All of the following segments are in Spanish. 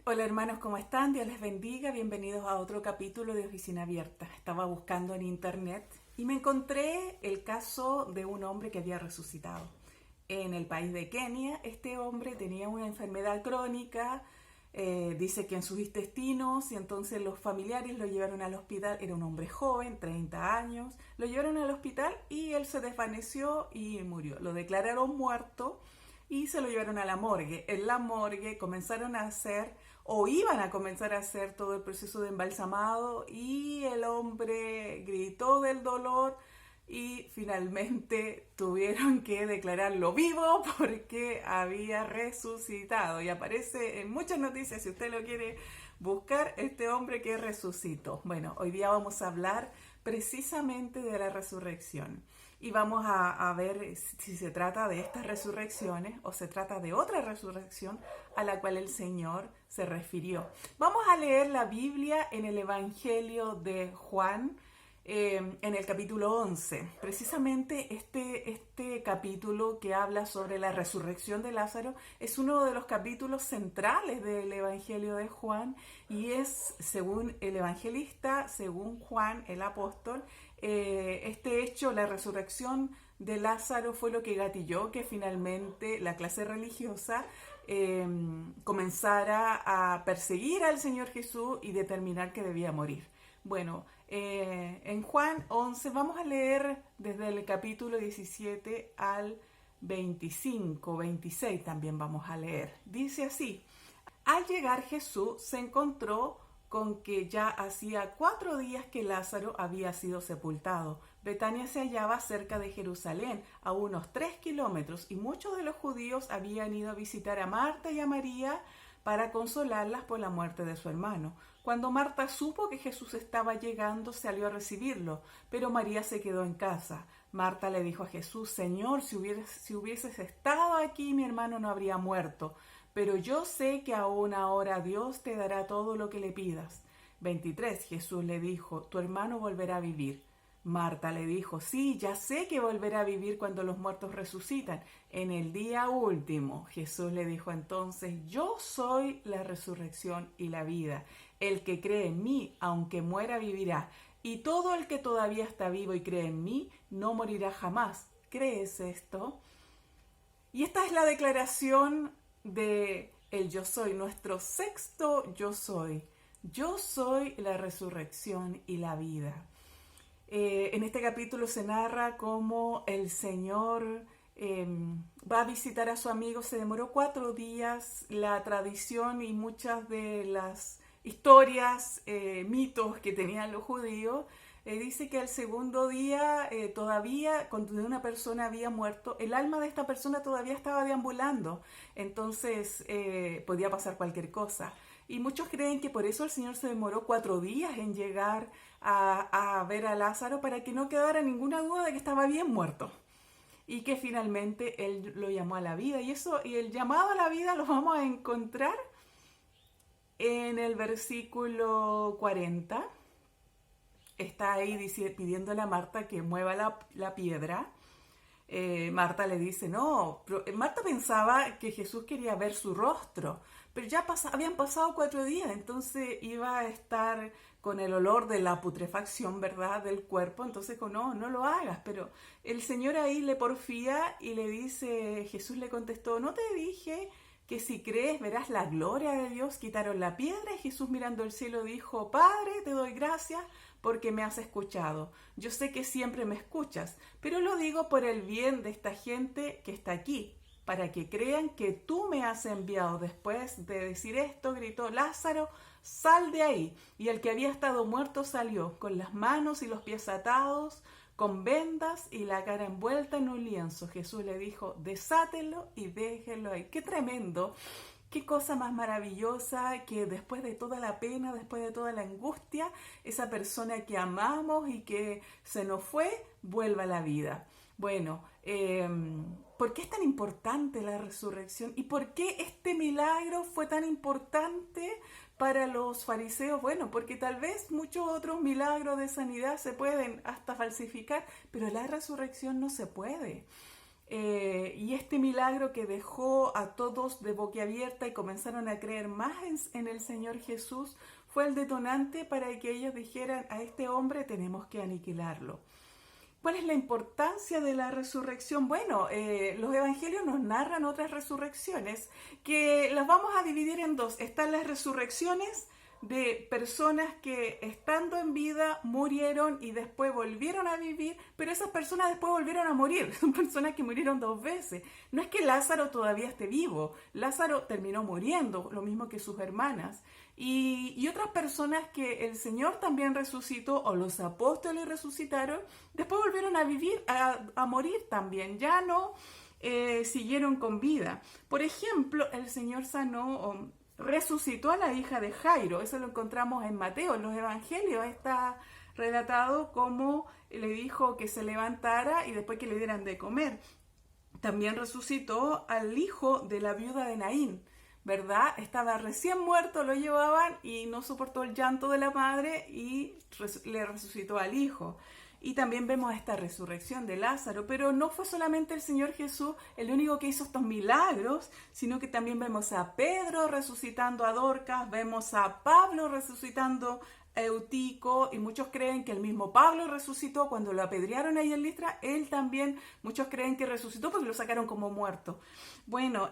Hola hermanos, ¿cómo están? Dios les bendiga. Bienvenidos a otro capítulo de Oficina Abierta. Estaba buscando en internet y me encontré el caso de un hombre que había resucitado. En el país de Kenia, este hombre tenía una enfermedad crónica, dice que en sus intestinos, y entonces los familiares lo llevaron al hospital. Era un hombre joven, 30 años, lo llevaron al hospital y él se desvaneció y murió. Lo declararon muerto y se lo llevaron a la morgue. En la morgue comenzaron a hacer o iban a comenzar a hacer todo el proceso de embalsamado y el hombre gritó del dolor y finalmente tuvieron que declararlo vivo porque había resucitado. Y aparece en muchas noticias, si usted lo quiere buscar, este hombre que resucitó. Bueno, hoy día vamos a hablar precisamente de la resurrección. Y vamos a ver si se trata de estas resurrecciones o se trata de otra resurrección a la cual el Señor se refirió. Vamos a leer la Biblia en el Evangelio de Juan, en el capítulo 11. Precisamente este capítulo que habla sobre la resurrección de Lázaro es uno de los capítulos centrales del Evangelio de Juan y es, según el evangelista, según Juan el apóstol, este hecho, la resurrección de Lázaro, fue lo que gatilló que finalmente la clase religiosa comenzara a perseguir al Señor Jesús y determinar que debía morir. Bueno, en Juan 11 vamos a leer desde el capítulo 17 al 25, 26 también vamos a leer. Dice así: al llegar Jesús se encontró con que ya hacía 4 días que Lázaro había sido sepultado. Betania se hallaba cerca de Jerusalén, a unos 3 kilómetros, y muchos de los judíos habían ido a visitar a Marta y a María para consolarlas por la muerte de su hermano. Cuando Marta supo que Jesús estaba llegando, salió a recibirlo, pero María se quedó en casa. Marta le dijo a Jesús: Señor, si hubieses estado aquí, mi hermano no habría muerto. Pero yo sé que aún ahora Dios te dará todo lo que le pidas. 23. Jesús le dijo: tu hermano volverá a vivir. Marta le dijo: sí, ya sé que volverá a vivir cuando los muertos resucitan, en el día último. Jesús le dijo entonces: yo soy la resurrección y la vida. El que cree en mí, aunque muera, vivirá. Y todo el que todavía está vivo y cree en mí, no morirá jamás. ¿Crees esto? Y esta es la declaración de el yo soy, nuestro sexto yo soy. Yo soy la resurrección y la vida. En este capítulo se narra cómo el Señor va a visitar a su amigo. Se demoró 4 días. La tradición y muchas de las historias, mitos que tenían los judíos, dice que al segundo día todavía, cuando una persona había muerto, el alma de esta persona todavía estaba deambulando. Entonces podía pasar cualquier cosa. Y muchos creen que por eso el Señor se demoró 4 días en llegar a ver a Lázaro, para que no quedara ninguna duda de que estaba bien muerto. Y que finalmente Él lo llamó a la vida. Y el llamado a la vida lo vamos a encontrar en el versículo 40. Está ahí pidiéndole a Marta que mueva la piedra. Marta le dice, no, Marta pensaba que Jesús quería ver su rostro, pero ya habían pasado 4 días, entonces iba a estar con el olor de la putrefacción, ¿verdad?, del cuerpo. Entonces no lo hagas. Pero el Señor ahí le porfía y le dice, Jesús le contestó: ¿no te dije que si crees verás la gloria de Dios? Quitaron la piedra y Jesús, mirando el cielo, dijo: Padre, te doy gracias porque me has escuchado. Yo sé que siempre me escuchas, pero lo digo por el bien de esta gente que está aquí, para que crean que tú me has enviado. Después de decir esto, gritó: Lázaro, sal de ahí. Y el que había estado muerto salió, con las manos y los pies atados, con vendas y la cara envuelta en un lienzo. Jesús le dijo: desátelo y déjelo ahí. ¡Qué tremendo! Qué cosa más maravillosa que después de toda la pena, después de toda la angustia, esa persona que amamos y que se nos fue, vuelva a la vida. Bueno, ¿por qué es tan importante la resurrección? ¿Y por qué este milagro fue tan importante para los fariseos? Bueno, porque tal vez muchos otros milagros de sanidad se pueden hasta falsificar, pero la resurrección no se puede. Y este milagro que dejó a todos de boquiabierta y comenzaron a creer más en el Señor Jesús fue el detonante para que ellos dijeran: a este hombre tenemos que aniquilarlo. ¿Cuál es la importancia de la resurrección? Bueno, los evangelios nos narran otras resurrecciones que las vamos a dividir en dos. Están las resurrecciones de personas que estando en vida murieron y después volvieron a vivir, pero esas personas después volvieron a morir. Son personas que murieron 2 veces. No es que Lázaro todavía esté vivo. Lázaro terminó muriendo, lo mismo que sus hermanas. Y otras personas que el Señor también resucitó, o los apóstoles resucitaron, después volvieron a vivir, a morir también. Ya no siguieron con vida. Por ejemplo, el Señor sanó, resucitó a la hija de Jairo. Eso lo encontramos en Mateo. En los evangelios está relatado cómo le dijo que se levantara y después que le dieran de comer. También resucitó al hijo de la viuda de Naín, ¿verdad? Estaba recién muerto, lo llevaban y no soportó el llanto de la madre y le resucitó al hijo. Y también vemos esta resurrección de Lázaro, pero no fue solamente el Señor Jesús el único que hizo estos milagros, sino que también vemos a Pedro resucitando a Dorcas, vemos a Pablo resucitando a Eutico, y muchos creen que el mismo Pablo resucitó cuando lo apedrearon ahí en Listra. Él también, muchos creen que resucitó porque lo sacaron como muerto. Bueno,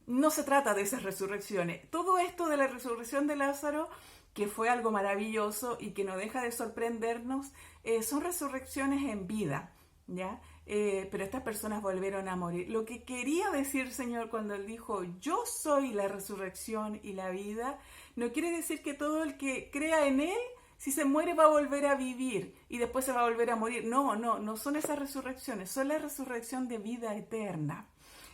no se trata de esas resurrecciones. Todo esto de la resurrección de Lázaro, que fue algo maravilloso y que no deja de sorprendernos, son resurrecciones en vida, ¿ya? Pero estas personas volvieron a morir. Lo que quería decir el Señor cuando Él dijo: yo soy la resurrección y la vida, no quiere decir que todo el que crea en Él, si se muere va a volver a vivir y después se va a volver a morir. No son esas resurrecciones, son la resurrección de vida eterna.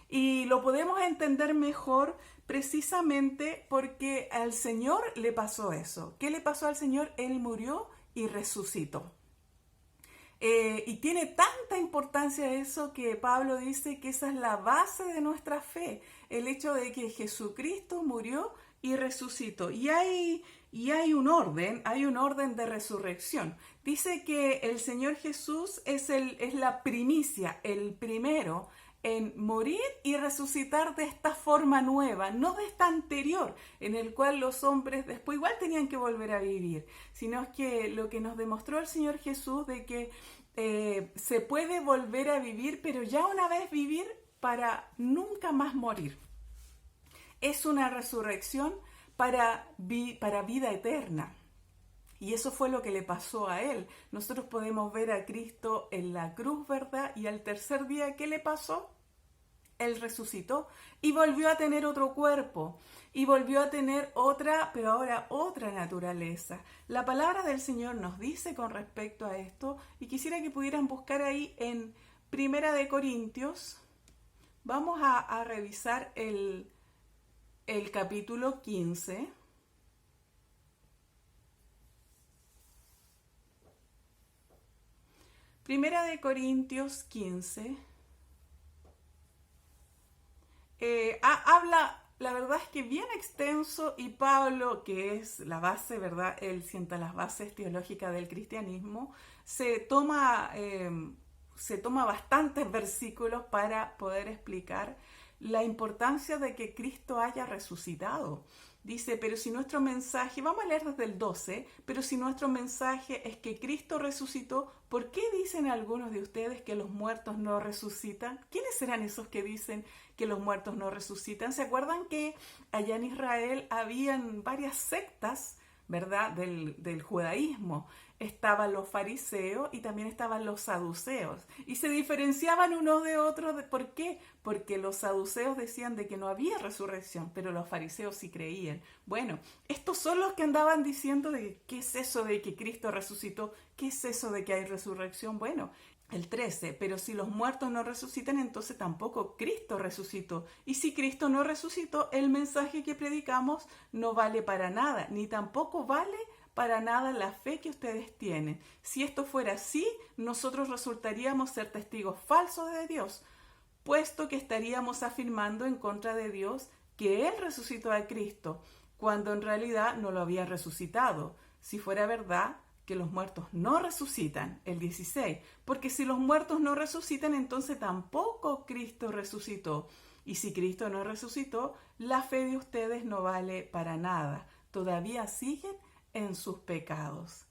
Y lo podemos entender mejor precisamente porque al Señor le pasó eso. ¿Qué le pasó al Señor? Él murió y resucitó. Y tiene tanta importancia eso que Pablo dice que esa es la base de nuestra fe, el hecho de que Jesucristo murió y resucitó. Y hay un orden de resurrección. Dice que el Señor Jesús es la primicia, el primero en morir y resucitar de esta forma nueva, no de esta anterior, en el cual los hombres después igual tenían que volver a vivir, sino es que lo que nos demostró el Señor Jesús de que se puede volver a vivir, pero ya una vez vivir para nunca más morir. Es una resurrección para vida eterna. Y eso fue lo que le pasó a Él. Nosotros podemos ver a Cristo en la cruz, ¿verdad? Y al tercer día, ¿qué le pasó? Él resucitó y volvió a tener otro cuerpo. Y volvió a tener otra, pero ahora otra naturaleza. La palabra del Señor nos dice con respecto a esto, y quisiera que pudieran buscar ahí en Primera de Corintios. Vamos a revisar el capítulo 15. Primera de Corintios 15 habla, la verdad es que bien extenso, y Pablo, que es la base, ¿verdad? Él sienta las bases teológicas del cristianismo, se toma bastantes versículos para poder explicar la importancia de que Cristo haya resucitado. Dice: pero si nuestro mensaje, vamos a leer desde el 12, pero si nuestro mensaje es que Cristo resucitó, ¿por qué dicen algunos de ustedes que los muertos no resucitan? ¿Quiénes serán esos que dicen que los muertos no resucitan? ¿Se acuerdan que allá en Israel habían varias sectas, ¿verdad? Del judaísmo? Estaban los fariseos y también estaban los saduceos. Y se diferenciaban unos de otros. ¿Por qué? Porque los saduceos decían de que no había resurrección, pero los fariseos sí creían. Bueno, estos son los que andaban diciendo de qué es eso de que Cristo resucitó, qué es eso de que hay resurrección. Bueno, el 13, pero si los muertos no resucitan, entonces tampoco Cristo resucitó. Y si Cristo no resucitó, el mensaje que predicamos no vale para nada, ni tampoco vale para nada la fe que ustedes tienen. Si esto fuera así, nosotros resultaríamos ser testigos falsos de Dios, puesto que estaríamos afirmando en contra de Dios que Él resucitó a Cristo, cuando en realidad no lo había resucitado. Si fuera verdad que los muertos no resucitan, el 16, porque si los muertos no resucitan, entonces tampoco Cristo resucitó. Y si Cristo no resucitó, la fe de ustedes no vale para nada. Todavía siguen en sus pecados.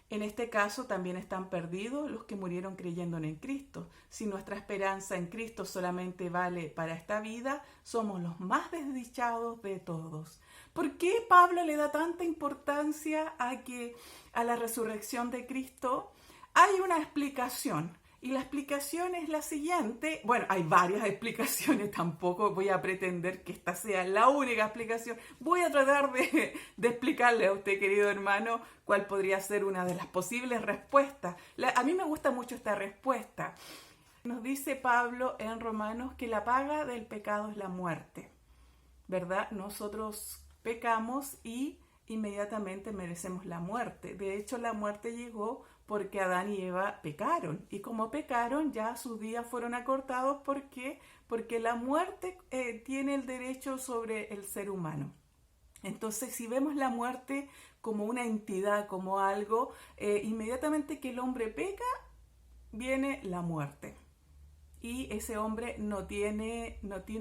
En este caso también están perdidos los que murieron creyendo en Cristo. Si nuestra esperanza en Cristo solamente vale para esta vida, somos los más desdichados de todos. ¿Por qué Pablo le da tanta importancia a la resurrección de Cristo? Hay una explicación. Y la explicación es la siguiente. Bueno, hay varias explicaciones, tampoco voy a pretender que esta sea la única explicación. Voy a tratar de explicarle a usted, querido hermano, cuál podría ser una de las posibles respuestas. A mí me gusta mucho esta respuesta. Nos dice Pablo en Romanos que la paga del pecado es la muerte, ¿verdad? Nosotros pecamos y inmediatamente merecemos la muerte. De hecho, la muerte llegó porque Adán y Eva pecaron. Y como pecaron, ya sus días fueron acortados. ¿Por qué? Porque la muerte tiene el derecho sobre el ser humano. Entonces, si vemos la muerte como una entidad, como algo, inmediatamente que el hombre peca, viene la muerte. Y ese hombre no tiene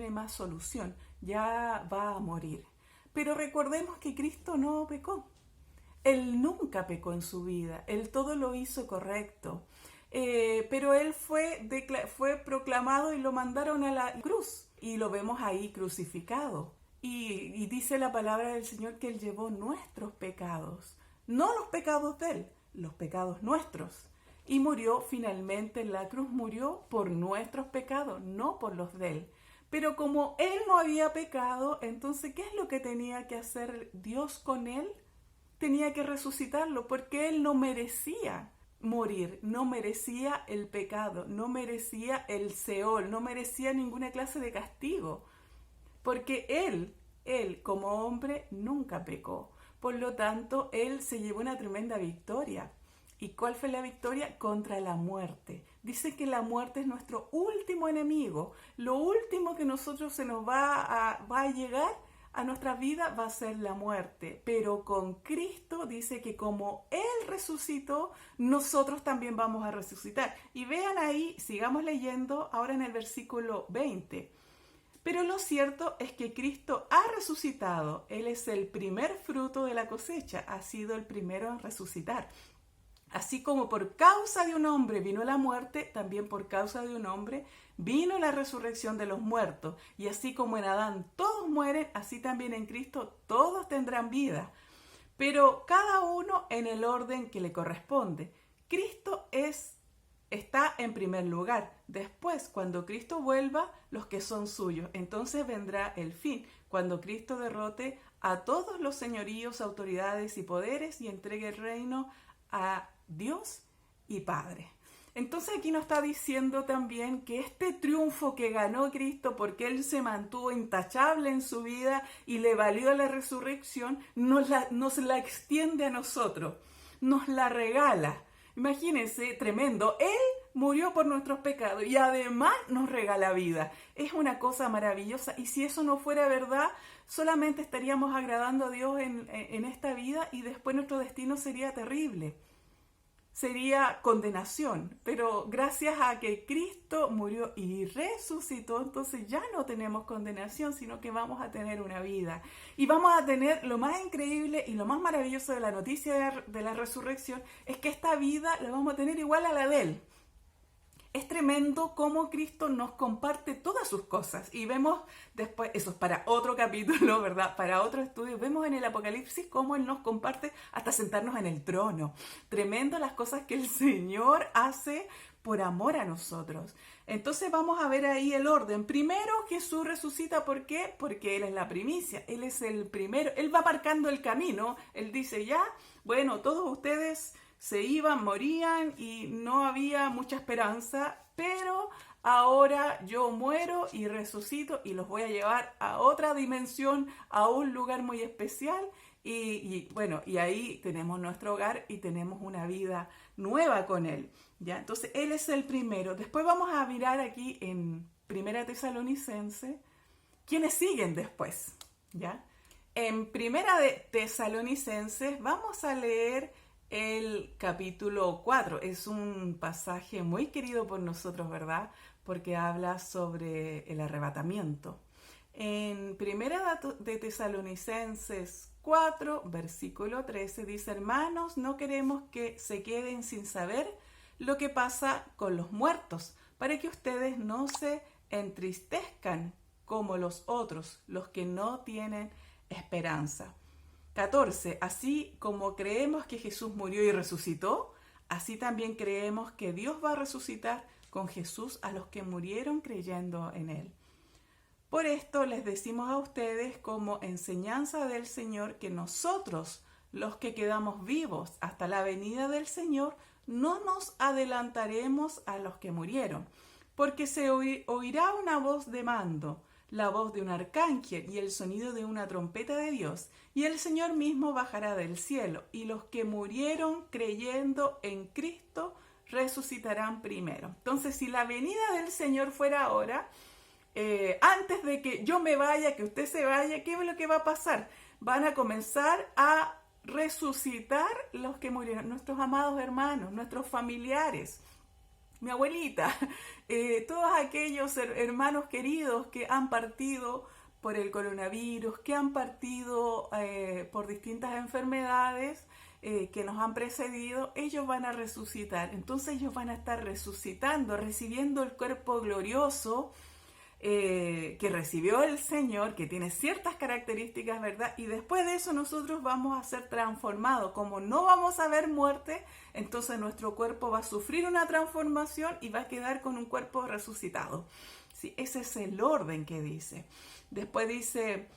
más solución, ya va a morir. Pero recordemos que Cristo no pecó. Él nunca pecó en su vida, él todo lo hizo correcto. Pero él fue proclamado y lo mandaron a la cruz. Y lo vemos ahí crucificado. Y dice la palabra del Señor que él llevó nuestros pecados. No los pecados de él, los pecados nuestros. Y murió finalmente en la cruz, murió por nuestros pecados, no por los de él. Pero como él no había pecado, entonces, ¿qué es lo que tenía que hacer Dios con él? Tenía que resucitarlo porque él no merecía morir, no merecía el pecado, no merecía el Seol, no merecía ninguna clase de castigo, porque él como hombre nunca pecó. Por lo tanto, él se llevó una tremenda victoria. ¿Y cuál fue la victoria? Contra la muerte. Dice que la muerte es nuestro último enemigo. Lo último que nosotros se nos va a llegar a nuestra vida va a ser la muerte, pero con Cristo dice que como Él resucitó, nosotros también vamos a resucitar. Y vean ahí, sigamos leyendo ahora en el versículo 20. Pero lo cierto es que Cristo ha resucitado. Él es el primer fruto de la cosecha, ha sido el primero en resucitar. Así como por causa de un hombre vino la muerte, también por causa de un hombre vino la resurrección de los muertos. Y así como en Adán todos mueren, así también en Cristo todos tendrán vida. Pero cada uno en el orden que le corresponde. Cristo está en primer lugar. Después, cuando Cristo vuelva, los que son suyos. Entonces vendrá el fin, cuando Cristo derrote a todos los señoríos, autoridades y poderes y entregue el reino a Dios y Padre. Entonces aquí nos está diciendo también que este triunfo que ganó Cristo porque Él se mantuvo intachable en su vida y le valió la resurrección, nos la extiende a nosotros, nos la regala. Imagínense, tremendo. Él murió por nuestros pecados y además nos regala vida. Es una cosa maravillosa y si eso no fuera verdad, solamente estaríamos agradando a Dios en esta vida y después nuestro destino sería terrible. Sería condenación, pero gracias a que Cristo murió y resucitó, entonces ya no tenemos condenación, sino que vamos a tener una vida. Y vamos a tener lo más increíble y lo más maravilloso de la noticia de la resurrección, es que esta vida la vamos a tener igual a la de Él. Es tremendo cómo Cristo nos comparte todas sus cosas y vemos después, eso es para otro capítulo, ¿verdad? Para otro estudio, vemos en el Apocalipsis cómo Él nos comparte hasta sentarnos en el trono. Tremendo las cosas que el Señor hace por amor a nosotros. Entonces vamos a ver ahí el orden. Primero Jesús resucita, ¿por qué? Porque Él es la primicia, Él es el primero, Él va marcando el camino, Él dice ya, bueno, todos ustedes se iban, morían y no había mucha esperanza, pero ahora yo muero y resucito y los voy a llevar a otra dimensión, a un lugar muy especial y ahí tenemos nuestro hogar y tenemos una vida nueva con Él, ¿ya? Entonces Él es el primero. Después vamos a mirar aquí en Primera Tesalonicenses, ¿quiénes siguen después? ¿Ya? En Primera de Tesalonicenses vamos a leer el capítulo 4. Es un pasaje muy querido por nosotros, ¿verdad? Porque habla sobre el arrebatamiento. En Primera de Tesalonicenses 4, versículo 13, dice: hermanos, no queremos que se queden sin saber lo que pasa con los muertos, para que ustedes no se entristezcan como los otros, los que no tienen esperanza. 14. Así como creemos que Jesús murió y resucitó, así también creemos que Dios va a resucitar con Jesús a los que murieron creyendo en Él. Por esto les decimos a ustedes como enseñanza del Señor que nosotros, los que quedamos vivos hasta la venida del Señor, no nos adelantaremos a los que murieron, porque se oirá una voz de mando, la voz de un arcángel y el sonido de una trompeta de Dios, y el Señor mismo bajará del cielo, y los que murieron creyendo en Cristo resucitarán primero. Entonces, si la venida del Señor fuera ahora, antes de que yo me vaya, que usted se vaya, ¿qué es lo que va a pasar? Van a comenzar a resucitar los que murieron, nuestros amados hermanos, nuestros familiares, mi abuelita, todos aquellos hermanos queridos que han partido por el coronavirus, que han partido por distintas enfermedades que nos han precedido, ellos van a resucitar. Entonces ellos van a estar resucitando, recibiendo el cuerpo glorioso que recibió el Señor, que tiene ciertas características, ¿verdad? Y después de eso nosotros vamos a ser transformados. Como no vamos a ver muerte, entonces nuestro cuerpo va a sufrir una transformación y va a quedar con un cuerpo resucitado. ¿Sí? Ese es el orden que dice. Después dice,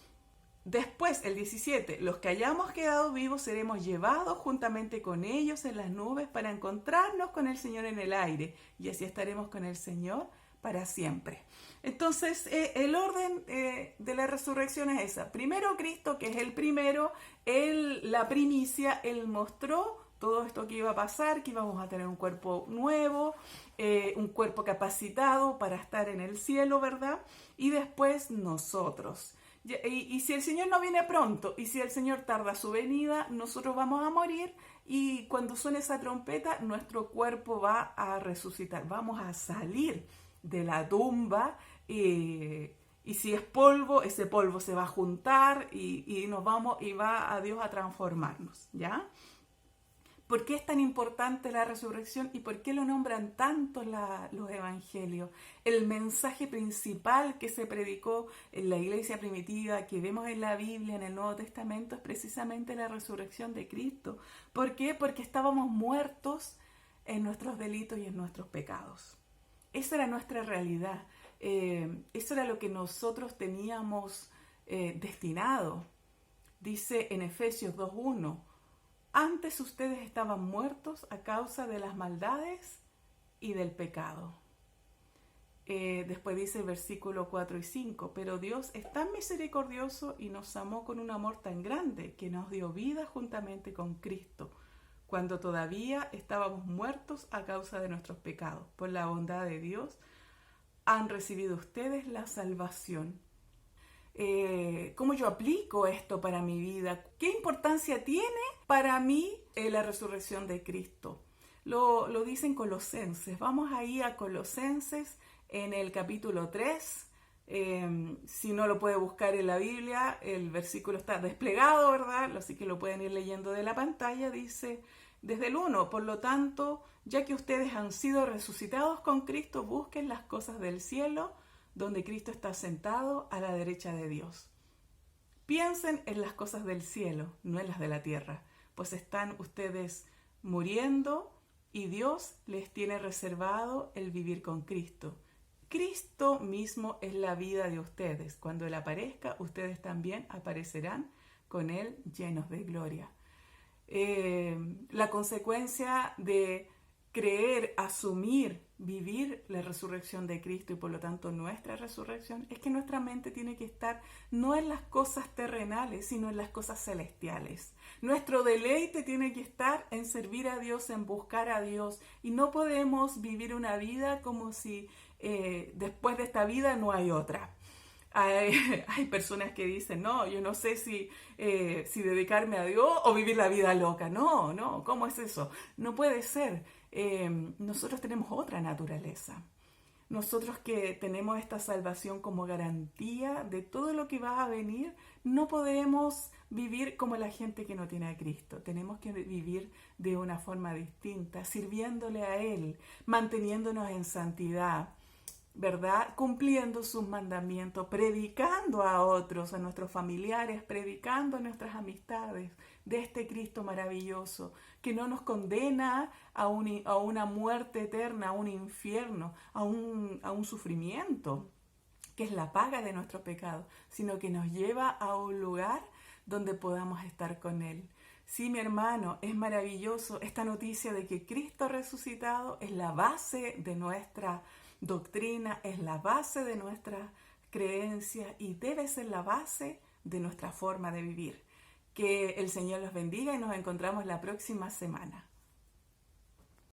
después el 17, los que hayamos quedado vivos seremos llevados juntamente con ellos en las nubes para encontrarnos con el Señor en el aire, y así estaremos con el Señor para siempre. Entonces, el orden de la resurrección es esa. Primero Cristo, que es el primero, la primicia, Él mostró todo esto que iba a pasar, que íbamos a tener un cuerpo nuevo, un cuerpo capacitado para estar en el cielo, ¿verdad? Y después nosotros. Y si el Señor no viene pronto, y si el Señor tarda su venida, nosotros vamos a morir, y cuando suene esa trompeta, nuestro cuerpo va a resucitar, vamos a salir de la tumba, y si es polvo, ese polvo se va a juntar y nos vamos, y va a Dios a transformarnos, ¿ya? ¿Por qué es tan importante la resurrección y por qué lo nombran tanto los evangelios? El mensaje principal que se predicó en la iglesia primitiva, que vemos en la Biblia, en el Nuevo Testamento, es precisamente la resurrección de Cristo. ¿Por qué? Porque estábamos muertos en nuestros delitos y en nuestros pecados. Esa era nuestra realidad, eso era lo que nosotros teníamos destinado. Dice en Efesios 2:1, antes ustedes estaban muertos a causa de las maldades y del pecado. Después dice el versículo 4 y 5, pero Dios es tan misericordioso y nos amó con un amor tan grande que nos dio vida juntamente con Cristo, cuando todavía estábamos muertos a causa de nuestros pecados. Por la bondad de Dios han recibido ustedes la salvación. ¿Cómo yo aplico esto para mi vida? ¿Qué importancia tiene para mí la resurrección de Cristo? Lo dice en Colosenses. Vamos ahí a Colosenses en el capítulo 3. Si no lo puede buscar en la Biblia, el versículo está desplegado, ¿verdad? Así que lo pueden ir leyendo de la pantalla. Dice desde el 1, por lo tanto, ya que ustedes han sido resucitados con Cristo, busquen las cosas del cielo, donde Cristo está sentado a la derecha de Dios. Piensen en las cosas del cielo, no en las de la tierra, pues están ustedes muriendo y Dios les tiene reservado el vivir con Cristo. Cristo mismo es la vida de ustedes. Cuando Él aparezca, ustedes también aparecerán con Él llenos de gloria. La consecuencia de creer, asumir, vivir la resurrección de Cristo y por lo tanto nuestra resurrección es que nuestra mente tiene que estar no en las cosas terrenales, sino en las cosas celestiales. Nuestro deleite tiene que estar en servir a Dios, en buscar a Dios, y no podemos vivir una vida como si después de esta vida no hay otra. Hay, hay personas que dicen, no, yo no sé si dedicarme a Dios o vivir la vida loca. No, no, ¿cómo es eso? No puede ser. Nosotros tenemos otra naturaleza. Nosotros que tenemos esta salvación como garantía de todo lo que va a venir, no podemos vivir como la gente que no tiene a Cristo. Tenemos que vivir de una forma distinta, sirviéndole a Él, manteniéndonos en santidad, ¿verdad? Cumpliendo sus mandamientos, predicando a otros, a nuestros familiares, predicando a nuestras amistades de este Cristo maravilloso, que no nos condena a una muerte eterna, a un infierno, a un sufrimiento, que es la paga de nuestro pecado, sino que nos lleva a un lugar donde podamos estar con Él. Sí, mi hermano, es maravilloso esta noticia de que Cristo resucitado es la base de nuestra doctrina, es la base de nuestra creencia y debe ser la base de nuestra forma de vivir. Que el Señor los bendiga y nos encontramos la próxima semana.